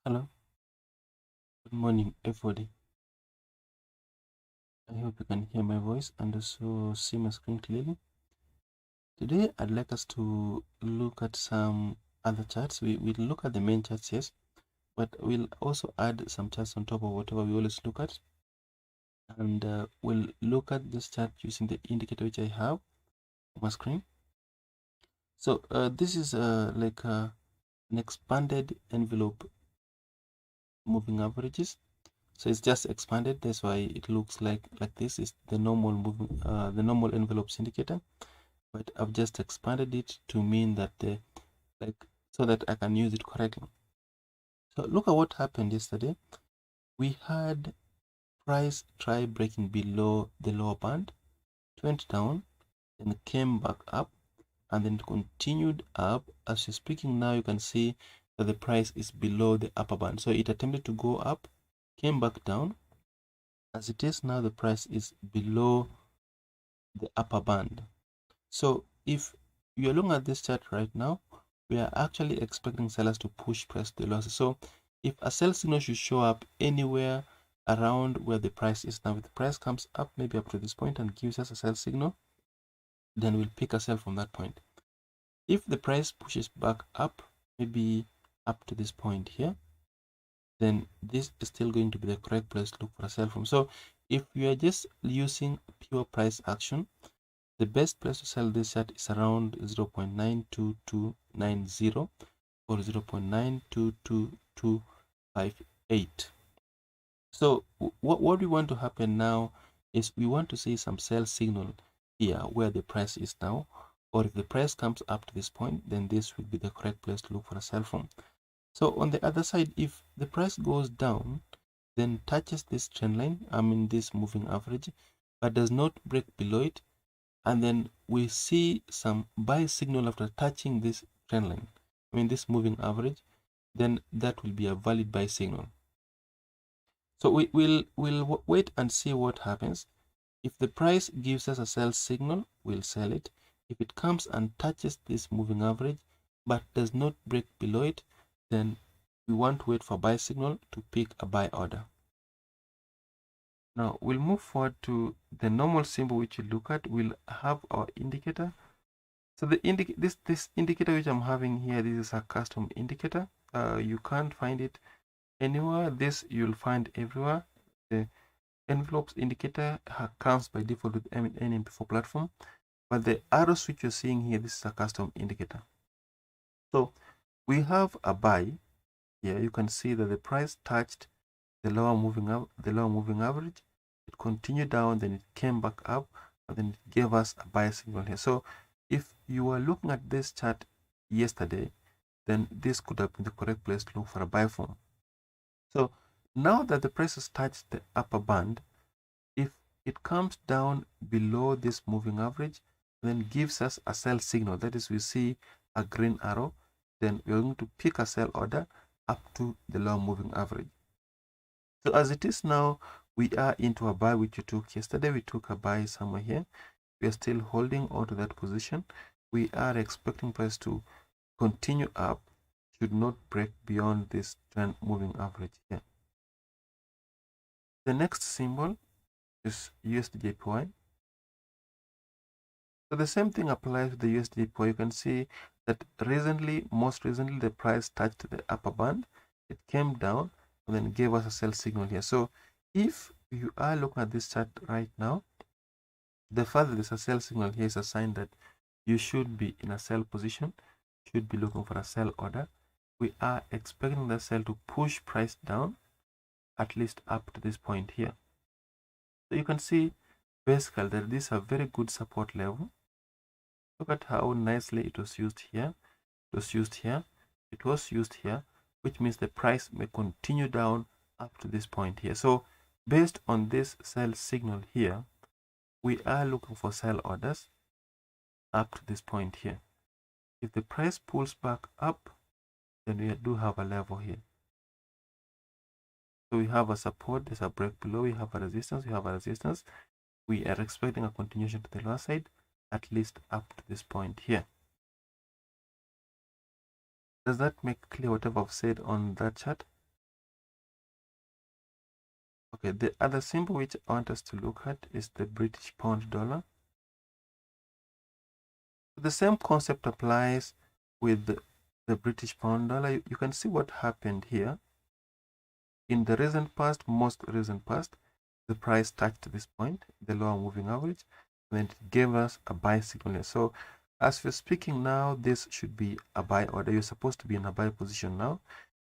Hello, good morning, everybody. I hope you can hear my voice and also see my screen clearly. Today, I'd like us to look at some other charts. We'll look at the main charts, yes, but we'll also add some charts on top of whatever we always look at. And we'll look at this chart using the indicator which I have on my screen. So this is like an expanded envelope moving averages. So it's just expanded. That's why it looks like this. Is the normal moving the normal envelopes indicator, but I've just expanded it to mean that so that I can use it correctly. So look at what happened yesterday. We had price try breaking below the lower band, went down, then came back up, and then continued up. As you're speaking now, you can see that the price is below the upper band. So it attempted to go up, came back down. As it is now, the price is below the upper band. So if you're looking at this chart right now, we are actually expecting sellers to push price to the losses. So if a sell signal should show up anywhere around where the price is now, if the price comes up maybe up to this point and gives us a sell signal, then we'll pick a sell from that point. If the price pushes back up, maybe up to this point here, then this is still going to be the correct place to look for a sell from. So if you are just using pure price action, the best place to sell this chart is around 0.92290 or 0.92258. So what we want to happen now is we want to see some sell signal here where the price is now, or if the price comes up to this point, then this will be the correct place to look for a sell from. So on the other side, if the price goes down, then touches this trend line, this moving average, but does not break below it, and then we see some buy signal after touching this trend line, this moving average, then that will be a valid buy signal. So we'll wait and see what happens. If the price gives us a sell signal, we'll sell it. If it comes and touches this moving average but does not break below it, then we want to wait for buy signal to pick a buy order. Now we'll move forward to the normal symbol which you look at. We'll have our indicator. So the this indicator which I'm having here, this is a custom indicator. You can't find it anywhere. This you'll find everywhere. The envelopes indicator comes by default with any MP4 platform, but the arrow switch you're seeing here, this is a custom indicator. So we have a buy here. You can see that the price touched the lower moving average. It continued down, then it came back up, and then it gave us a buy signal here. So if you were looking at this chart yesterday, then this could have been the correct place to look for a buy from. So now that the price has touched the upper band, if it comes down below this moving average, then gives us a sell signal, that is, we see a green arrow, then we're going to pick a sell order up to the lower moving average. So as it is now, we are into a buy which we took yesterday. We took a buy somewhere here. We are still holding on to that position. We are expecting price to continue up, should not break beyond this trend moving average here. The next symbol is USD-JPY. So the same thing applies to the USD-JPY. You can see that most recently, the price touched the upper band. It came down and then gave us a sell signal here. So if you are looking at this chart right now, the fact that there's a sell signal here is a sign that you should be in a sell position, should be looking for a sell order. We are expecting the sell to push price down, at least up to this point here. So you can see basically that this is a very good support level. Look at how nicely it was used here. It was used here. It was used here, which means the price may continue down up to this point here. So based on this sell signal here, we are looking for sell orders up to this point here. If the price pulls back up, then we do have a level here. So we have a support, there's a break below, we have a resistance, We are expecting a continuation to the lower side, at least up to this point here. Does that make clear whatever I've said on that chart? Okay, the other symbol which I want us to look at is the British pound dollar. The same concept applies with the British pound dollar. You can see what happened here. In the recent past, most recent past, the price touched this point, the lower moving average, and then it gave us a buy signal. So as we're speaking now, this should be a buy order. You're supposed to be in a buy position now.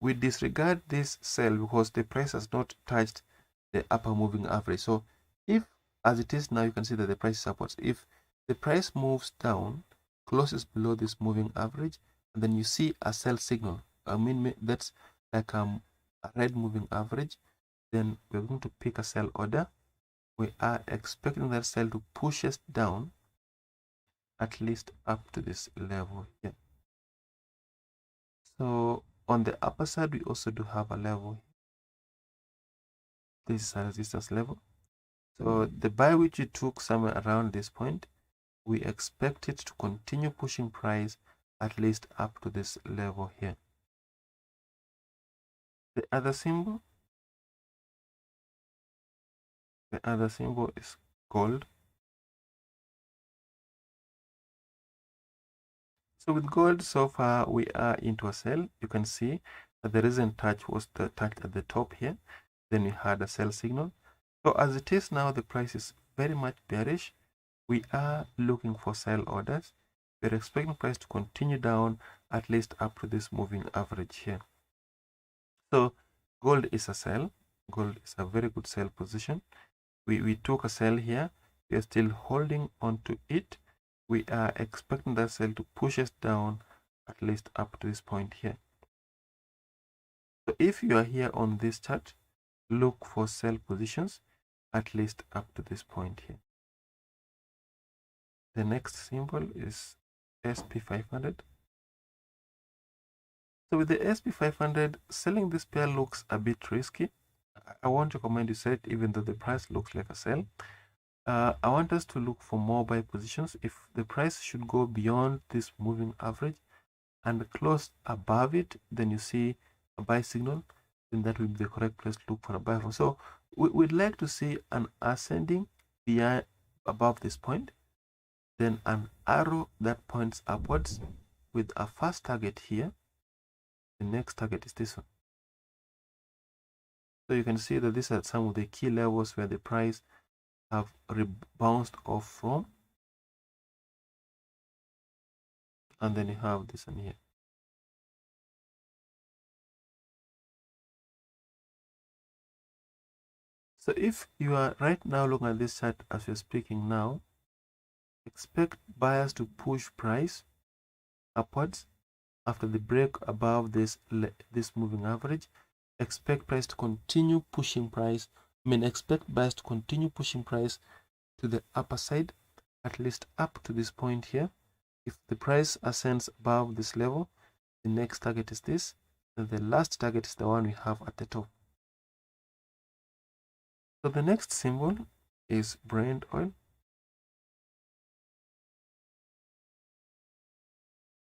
We disregard this sell because the price has not touched the upper moving average. So if, as it is now, you can see that the price supports. If the price moves down, closes below this moving average, and then you see a sell signal, I mean that's like a red moving average, then we're going to pick a sell order. We are expecting that sell to push us down at least up to this level here. So on the upper side, we also do have a level. This is a resistance level. So the buy which we took somewhere around this point, we expect it to continue pushing price at least up to this level here. The other symbol is gold. So with gold, so far we are into a sell. You can see that the recent touch was the touch at the top here. Then we had a sell signal. So as it is now, the price is very much bearish. We are looking for sell orders. We're expecting price to continue down at least up to this moving average here. So gold is a sell. Gold is a very good sell position. We took a sell here. We are still holding on to it. We are expecting that sell to push us down at least up to this point here. So if you are here on this chart, look for sell positions at least up to this point here. The next symbol is SP500. So with the SP500, selling this pair looks a bit risky. I won't recommend you sell it even though the price looks like a sell. I want us to look for more buy positions. If the price should go beyond this moving average and close above it, then you see a buy signal, then that will be the correct place to look for a buy from. So we'd like to see an ascending beyond above this point, then an arrow that points upwards with a first target here. The next target is this one. So you can see that these are some of the key levels where the price have bounced off from, and then you have this one here. So if you are right now looking at this chart as we're speaking now, expect buyers to push price upwards after the break above this moving average. Expect price to continue pushing price. Expect buyers to continue pushing price to the upper side, at least up to this point here. If the price ascends above this level, the next target is this, and the last target is the one we have at the top. So the next symbol is Brent oil.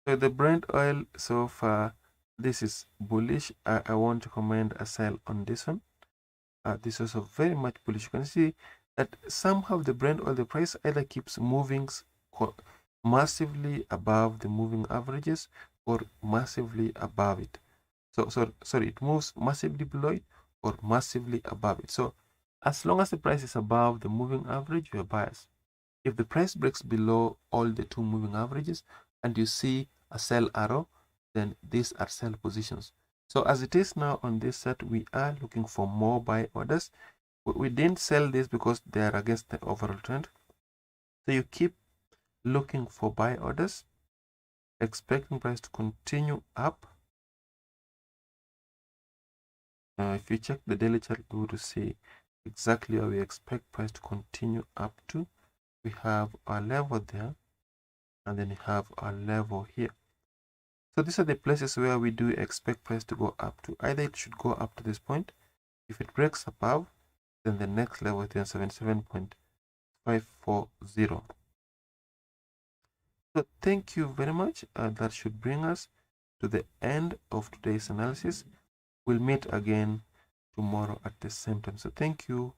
So the Brent oil, so far, this is bullish. I won't recommend a sell on this one. This is also very much bullish. You can see that somehow the Brent oil, the price either keeps moving massively above the moving averages or massively above it. Sorry, it moves massively below it or massively above it. So as long as the price is above the moving average, you are buyers. If the price breaks below all the two moving averages and you see a sell arrow, then these are sell positions. So as it is now on this set, we are looking for more buy orders. We didn't sell this because they are against the overall trend. So you keep looking for buy orders, expecting price to continue up. If you check the daily chart, you will see exactly where we expect price to continue up to. We have our level there, and then we have our level here. So these are the places where we do expect price to go up to. Either it should go up to this point. If it breaks above, then the next level is 77.540. So thank you very much. That should bring us to the end of today's analysis. We'll meet again tomorrow at the same time. So thank you.